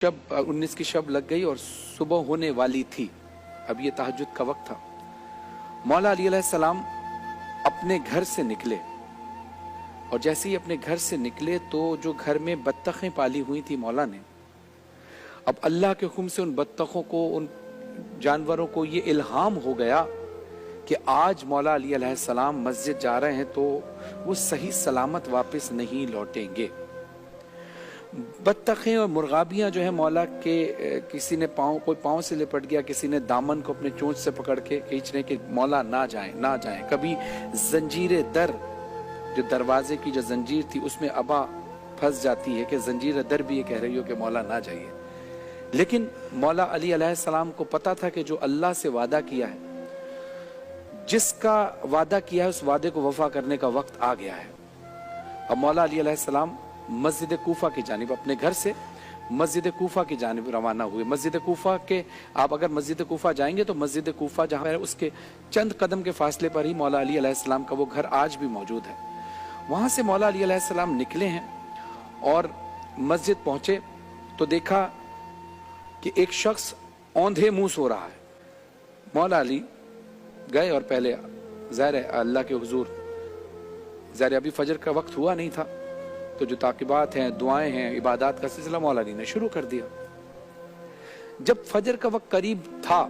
शब 19 की शब लग गई और सुबह होने वाली थी। अब ये तहज्जुद का वक्त था। मौला अली अलैहिस्सलाम अपने घर से निकले और जैसे ही अपने घर से निकले तो जो घर में बत्तखें पाली हुई थी मौला ने, अब अल्लाह के हुक्म से उन बत्तखों को, उन जानवरों को ये इल्हाम हो गया कि आज मौला अली अलैहिस्सलाम मस्जिद जा रहे हैं तो वो सही सलामत वापस नहीं लौटेंगे। बत्तखें और मुर्गाबियां जो है मौला के किसी ने कोई पाँव से लिपट गया, किसी ने दामन को अपने चोंच से पकड़ के खींच रहे कि मौला ना जाएं ना जाएं। कभी जंजीर दर, जो दरवाजे की जो जंजीर थी उसमें अबा फंस जाती है कि जंजीर दर भी ये कह रही हो कि मौला ना जाइए। लेकिन मौला अली अलैहिस्सलाम को पता था कि जो अल्लाह से वादा किया है, जिसका वादा किया है उस वादे को वफा करने का वक्त आ गया है। अब मौला अली अलैहिस्सलाम मस्जिद कूफा की जानिब, अपने घर से मस्जिद कूफा की जानिब रवाना हुए। मस्जिद कूफा के, आप अगर मस्जिद कूफा जाएंगे तो मस्जिद कूफा जहाँ है उसके चंद कदम के फासले पर ही मौला अली अलैहिस्सलाम का वो घर आज भी मौजूद है। वहाँ से मौला अली अलैहिस्सलाम निकले हैं और मस्जिद पहुँचे तो देखा कि एक शख्स औंधे मुंह सो रहा है। मौला अली गए और पहले ज़ाहिर है अल्लाह के हुजूर, ज़ाहिर अभी फजर का वक्त हुआ नहीं था, तो जो ताक़िबात हैं, दुआएं हैं, इबादत का सिलसिला मौला अली ने शुरू कर दिया। जब फजर का वक्त करीब था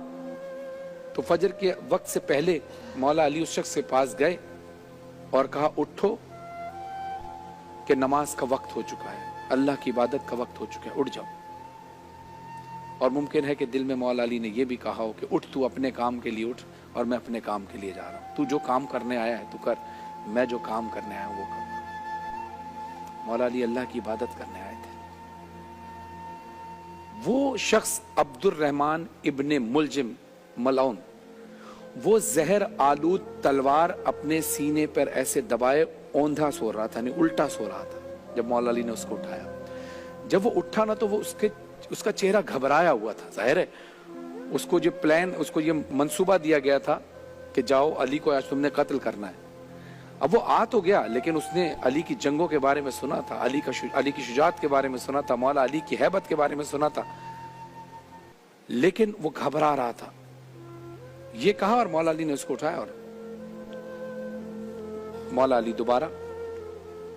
तो फजर के वक्त से पहले मौला अली उस शख्स के पास गए और कहा, उठो कि नमाज का वक्त हो चुका है, अल्लाह की इबादत का वक्त हो चुका है, उठ जाओ। और मुमकिन है कि दिल में मौला अली ने यह भी कहा हो कि उठ, तू अपने काम के लिए उठ और मैं अपने काम के लिए जा रहा हूं। तू जो काम करने आया है तू कर, मैं जो काम करने आया हूं वो कर। मौला अली अल्लाह की इबादत करने आए थे। वो शख्स अब्दुर्रहमान इब्ने मुलजिम मलौन, वो जहर आलूद तलवार अपने सीने पर ऐसे दबाए औंधा सो रहा था, नहीं उल्टा सो रहा था। जब मौला अली ने उसको उठाया, जब वो उठा ना तो वो उसका चेहरा घबराया हुआ था। जाहिर है उसको जो प्लान, उसको ये मंसूबा दिया गया था कि जाओ अली को आज तुमने कत्ल करना है। अब वो आ तो गया लेकिन उसने अली की जंगों के बारे में सुना था, अली की शुजाअत के बारे में सुना था, मौला अली की हैबत के बारे में सुना था, लेकिन वो घबरा रहा था। ये कहा और मौला अली ने उसको उठाया और मौला अली दोबारा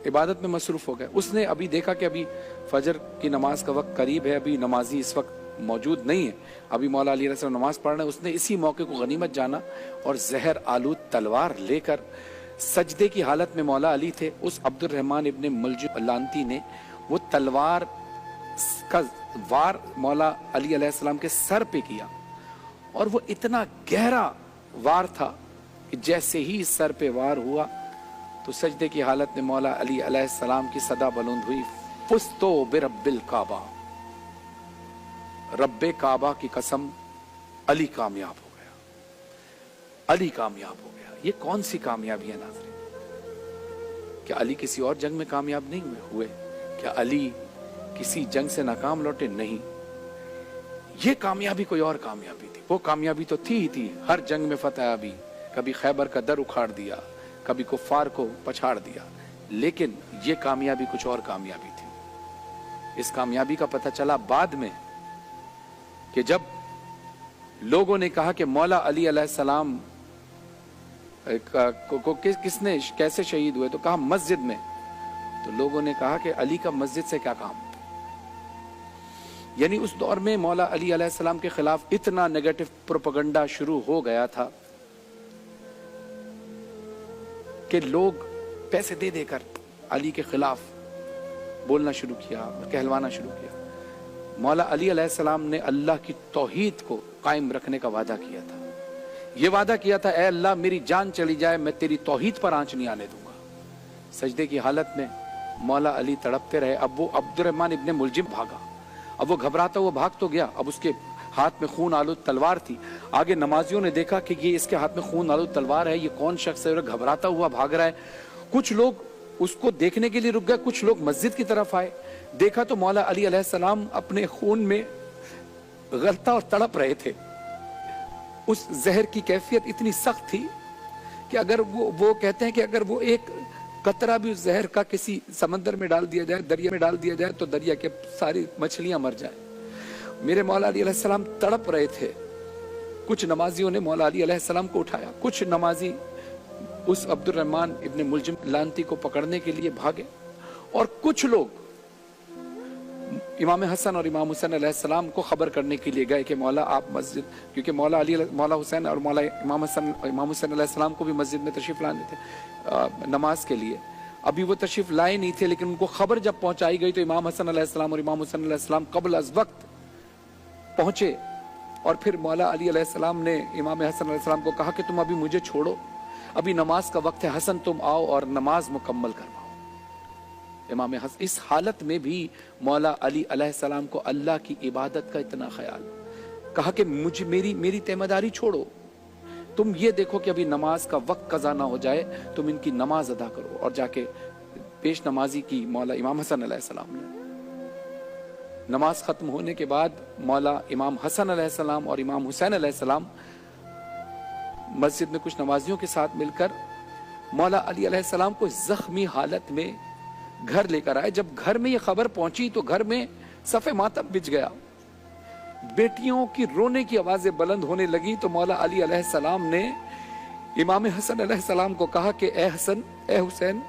इबादत में मसरूफ हो गए। उसने अभी देखा कि अभी फजर की नमाज का वक्त करीब है, अभी नमाजी इस वक्त मौजूद नहीं है, अभी मौला अली अलैहिस्सलाम नमाज पढ़ रहे हैं। उसने इसी मौके को गनीमत जाना और जहर आलूद तलवार लेकर सजदे की हालत में मौला अली थे, उस अब्दुर्रहमान इब्ने मुलजिम लानती ने वो तलवार का वार मौला अली अलैहिस्सलाम के सर पे किया और वो इतना गहरा वार था कि जैसे ही सर पे वार हुआ तो सजदे की हालत में मौला अली अलैहिस्सलाम की सदा बुलंद हुई, फुस्तो बिरब्बिल काबा, रब्बे काबा की कसम, अली कामयाब हो गया, अली कामयाब हो गया। ये कौन सी कामयाबी है नाज़रीन? क्या अली किसी और जंग में कामयाब नहीं हुए? क्या अली किसी जंग से नाकाम लौटे? नहीं, ये कामयाबी कोई और कामयाबी थी। वो कामयाबी तो थी ही थी, हर जंग में फतह भी, कभी खैबर का दर उखाड़ दिया, कभी कुफार को पछाड़ दिया, लेकिन ये कामयाबी कुछ और कामयाबी थी। इस कामयाबी का पता चला बाद में कि जब लोगों ने कहा कि मौला अली अलैहिस्सलाम को किसने कैसे शहीद हुए, तो कहा मस्जिद में। तो लोगों ने कहा कि अली का मस्जिद से क्या काम? यानी उस दौर में मौला अली अलैहिस्सलाम के खिलाफ इतना नेगेटिव प्रोपेगेंडा शुरू हो गया था कि लोग पैसे दे देकर अली के खिलाफ बोलना शुरू किया और कहलवाना शुरू किया। मौला अली अलैहिस्सलाम ने अल्लाह की तौहीद को कायम रखने का वादा किया था। ये वादा किया था, ऐ अल्लाह मेरी जान चली जाए मैं तेरी तौहीद पर आंच नहीं आने दूंगा। सजदे की हालत में मौला अली तड़पते रहे। अब वो अब्दुर्रहमान इब्ने मुलजिम भागा, अब वो घबराता हुआ भाग तो गया, अब उसके हाथ में खून आलूद तलवार थी। आगे नमाजियों ने देखा कि ये इसके हाथ में खून आलूद तलवार है, ये कौन शख्स है, घबराता हुआ भाग रहा है। कुछ लोग उसको देखने के लिए रुक गए, कुछ लोग मस्जिद की तरफ आए। देखा तो मौला अली अलैहिस्सलाम अपने खून में गलता और तड़प रहे थे। उस जहर की कैफियत इतनी सख्त थी कि अगर वो कहते हैं कि अगर वो एक कतरा भी जहर का किसी समंदर में डाल दिया जाए, दरिया में डाल दिया जाए, तो दरिया के सारी मछलियां मर जाए। میرے مولا علی علیہ السلام تڑپ رہے تھے. کچھ نمازیوں نے مولا علی علیہ السلام کو اٹھایا, کچھ نمازی اس عبد الرحمن ابن ملجم لانتی کو پکڑنے کے لیے بھاگے, اور کچھ لوگ امام حسن اور امام حسین علیہ السلام کو خبر کرنے کے لیے گئے کہ مولا آپ مسجد, کیونکہ مولا حسین اور مولا امام حسین علیہ السلام کو بھی مسجد میں تشریف لانے تھے نماز کے لیے. ابھی وہ تشریف لائے نہیں تھے, لیکن ان کو خبر جب پہنچائی گئی تو امام حسن علیہ السلام اور امام حسین علیہ السلام قبل از وقت پہنچے, اور پھر مولا علی علیہ السلام نے امام حسن علیہ السلام کو کہا کہ تم ابھی مجھے چھوڑو, ابھی نماز کا وقت ہے, حسن تم آؤ اور نماز مکمل کرواؤ. امام حسن اس حالت میں بھی مولا علی علیہ السلام کو اللہ کی عبادت کا اتنا خیال, کہا کہ میری تیمہ داری چھوڑو, تم یہ دیکھو کہ ابھی نماز کا وقت قضا نہ ہو جائے, تم ان کی نماز ادا کرو. اور جا کے پیش نمازی کی مولا امام حسن علیہ السلام نے. نماز ختم ہونے کے بعد مولا امام حسن علیہ السلام اور امام حسین علیہ السلام مسجد میں کچھ نمازیوں کے ساتھ مل کر مولا علی علیہ السلام کو زخمی حالت میں گھر لے کر آئے. جب گھر میں یہ خبر پہنچی تو گھر میں صف ماتم بچ گیا, بیٹیوں کی رونے کی آوازیں بلند ہونے لگی. تو مولا علی علیہ السلام نے امام حسن علیہ السلام کو کہا کہ اے حسن, اے حسین,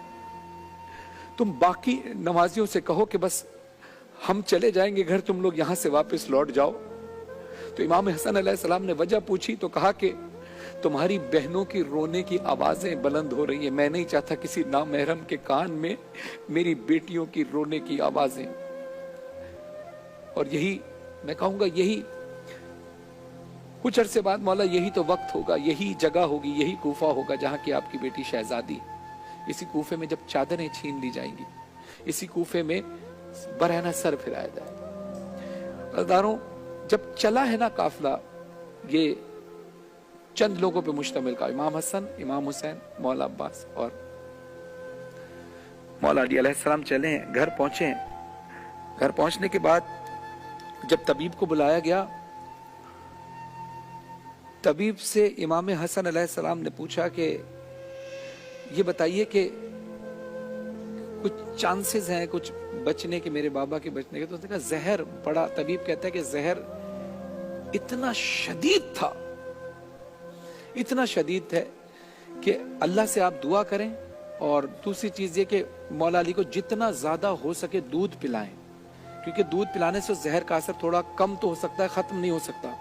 تم باقی نمازیوں سے کہو کہ بس ہم چلے جائیں گے گھر, تم لوگ یہاں سے واپس لوٹ جاؤ. تو امام حسن علیہ السلام نے وجہ پوچھی تو کہا کہ تمہاری بہنوں کی رونے کی آوازیں بلند ہو رہی ہیں, میں نہیں چاہتا کسی نامحرم کے کان میں میری بیٹیوں کی رونے کی آوازیں. اور یہی میں کہوں گا, یہی کچھ عرصے بعد مولا یہی تو وقت ہوگا, یہی جگہ ہوگی, یہی کوفہ ہوگا جہاں کی آپ کی بیٹی شہزادی, اسی کوفے میں جب چادریں چھین لی جائیں گی, اسی کوفے میں برہنہ سر پھرایا جائے. عزیزانو, جب چلا ہے نا قافلہ, یہ چند لوگوں پہ مشتمل کا, امام حسن, امام حسین, مولا عباس اور مولا علی علیہ السلام چلے ہیں, گھر پہنچے ہیں. گھر پہنچنے کے بعد جب طبیب کو بلایا گیا, طبیب سے امام حسن علیہ السلام نے پوچھا کہ یہ بتائیے کہ کچھ چانسز ہیں کچھ بچنے کے, میرے بابا کے بچنے کے. تو اس نے کہا زہر بڑا, طبیب کہتا ہے کہ زہر اتنا شدید تھا, اتنا شدید ہے کہ اللہ سے آپ دعا کریں, اور دوسری چیز یہ کہ مولا علی کو جتنا زیادہ ہو سکے دودھ پلائیں, کیونکہ دودھ پلانے سے زہر کا اثر تھوڑا کم تو ہو سکتا ہے, ختم نہیں ہو سکتا.